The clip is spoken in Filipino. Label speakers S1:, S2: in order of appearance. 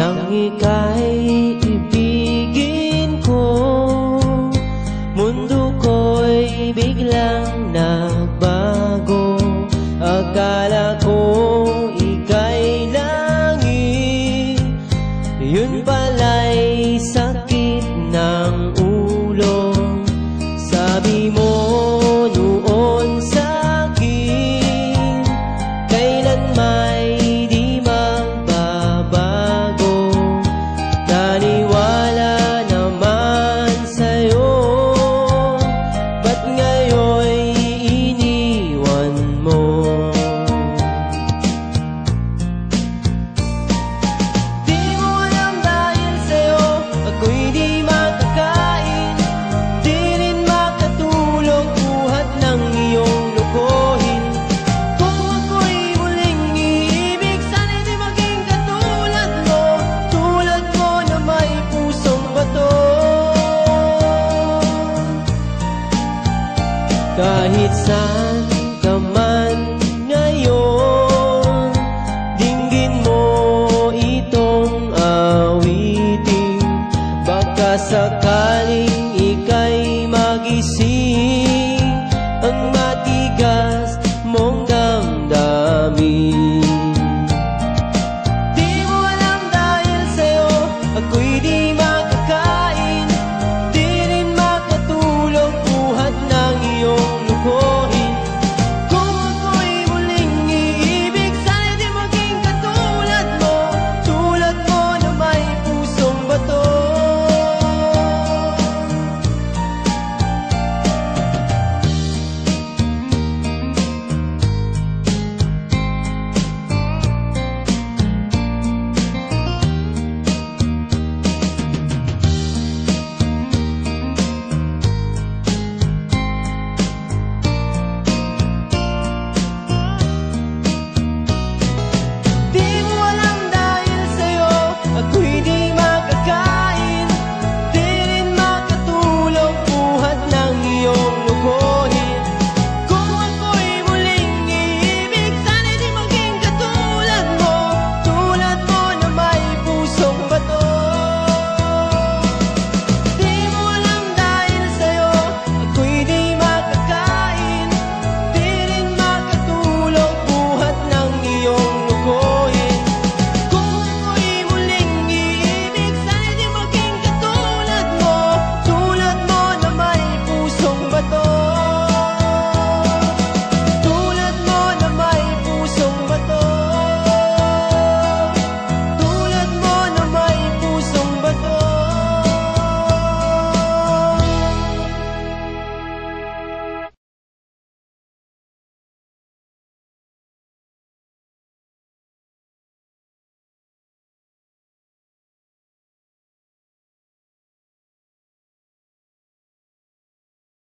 S1: nang ika'y ibigin ko. Mundo ko'y biglang nagbago. Akala ko ika'y langit, yun pala'y sakit ng ulo. Sabi mo noon sa'kin, kailan may di magbabago. Naniwala naman sa'yo, ba't ngayon'y iniwan mo? Di mo alam dahil sa'yo ako'y di makakain, di rin makatulong buhat ng iyong lokohin. Kung ako'y muling iibig, sana'y di maging katulad mo, tulad mo na may pusong bato. Kahit saan ka man ngayon, dinggin mo itong awitin. Baka sakaling